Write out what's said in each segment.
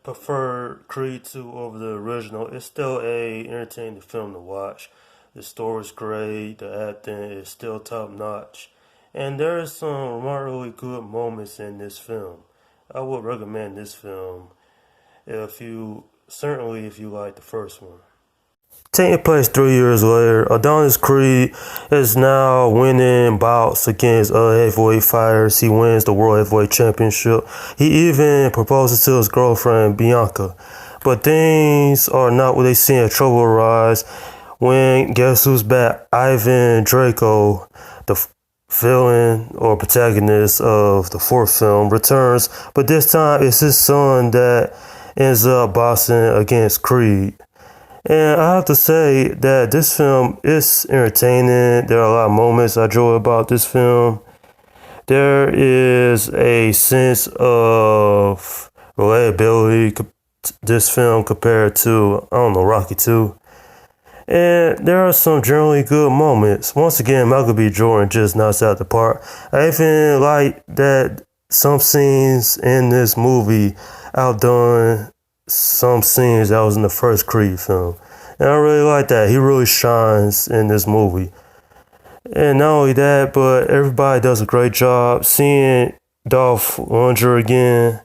prefer Creed 2 over the original. It's still a entertaining film to watch. The story's great, the acting is still top notch, and there are some remarkably good moments in this film. I would recommend this film if you like the first one. Taking place 3 years later, Adonis Creed is now winning bouts against other heavyweight fighters. He wins the World Heavyweight Championship. He even proposes to his girlfriend, Bianca. But things are not what they seem, and trouble arise when guess who's back? Ivan Drago, the villain or protagonist of the fourth film, returns. But this time it's his son that ends up boxing against Creed. And I have to say that this film is entertaining. There are a lot of moments I enjoy about this film. There is a sense of relatability this film compared to, Rocky 2. And there are some generally good moments. Once again, Michael B. Jordan just knocks out the park. I even like that some scenes in this movie outdone some scenes that was in the first Creed film. And I really like that. He really shines in this movie. And not only that, but everybody does a great job. Seeing Dolph Lundgren again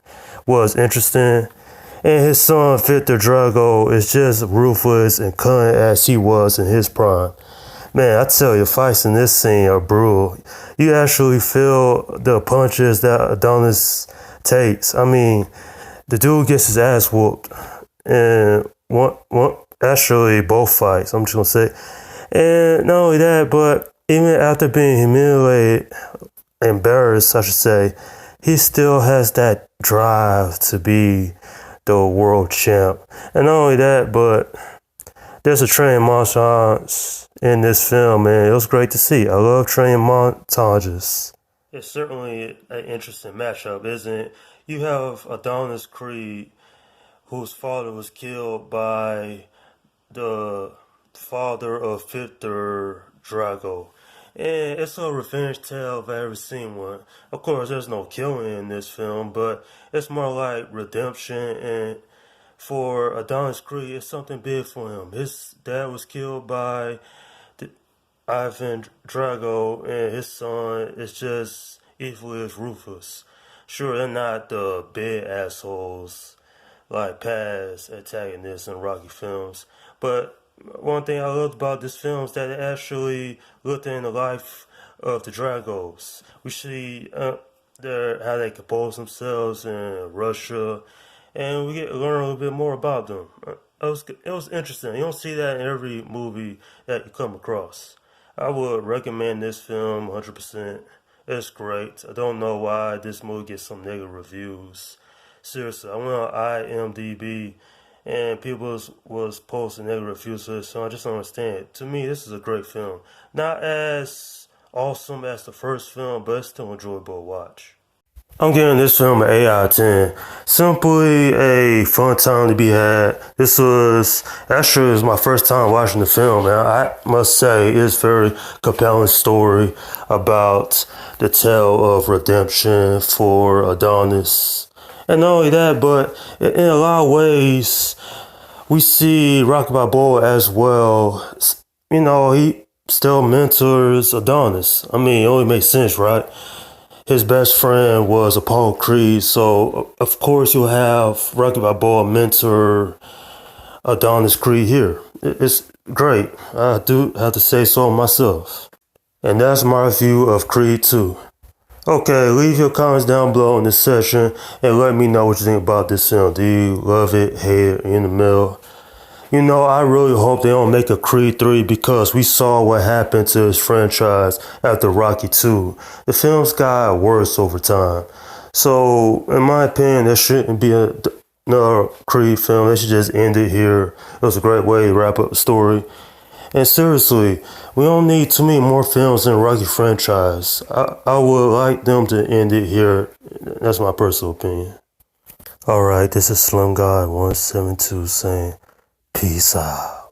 was interesting. And his son, Victor Drago, is just ruthless and cunning as he was in his prime. Man, I tell you, fights in this scene are brutal. You actually feel the punches that Adonis takes. I mean, the dude gets his ass whooped, and actually both fights, I'm just gonna say. And not only that, but even after being humiliated, embarrassed, I should say, he still has that drive to be the world champ. And not only that, but there's a training montage in this film, and it was great to see. I love training montages. It's certainly an interesting matchup, isn't it? You have Adonis Creed, whose father was killed by the father of Victor Drago. And it's a revenge tale if I ever seen one. Of course, there's no killing in this film, but it's more like redemption. And for Adonis Creed, it's something big for him. His dad was killed by Ivan Drago, and his son is just equally as ruthless. Sure, they're not the big assholes like past antagonists in Rocky films, but one thing I loved about this film is that it actually looked in the life of the Dragos. We see how they compose themselves in Russia, and we get to learn a little bit more about them. It was interesting. You don't see that in every movie that you come across. I would recommend this film 100%. It's great. I don't know why this movie gets some negative reviews. Seriously, I went on IMDb and people was posting negative reviews for this film. I just don't understand. To me, this is a great film. Not as awesome as the first film, but it's still enjoyable to watch. I'm giving this film an 8 out of 10. Simply a fun time to be had. This was my first time watching the film, and I must say it's a very compelling story about the tale of redemption for Adonis. And not only that, but in a lot of ways, we see Rocky Balboa as well. You know, he still mentors Adonis. I mean, it only makes sense, right? His best friend was Apollo Creed, so of course you'll have Rocky Balboa mentor Adonis Creed here. It's great. I do have to say so myself. And that's my review of Creed 2. Okay, leave your comments down below in this section and let me know what you think about this film. Do you love it, hate it, in the middle? You know, I really hope they don't make a Creed 3 because we saw what happened to this franchise after Rocky 2. The films got worse over time. So, in my opinion, there shouldn't be another Creed film. They should just end it here. It was a great way to wrap up the story. And seriously, we don't need too many more films in the Rocky franchise. I would like them to end it here. That's my personal opinion. Alright, this is Slim Guy 172 saying, peace out.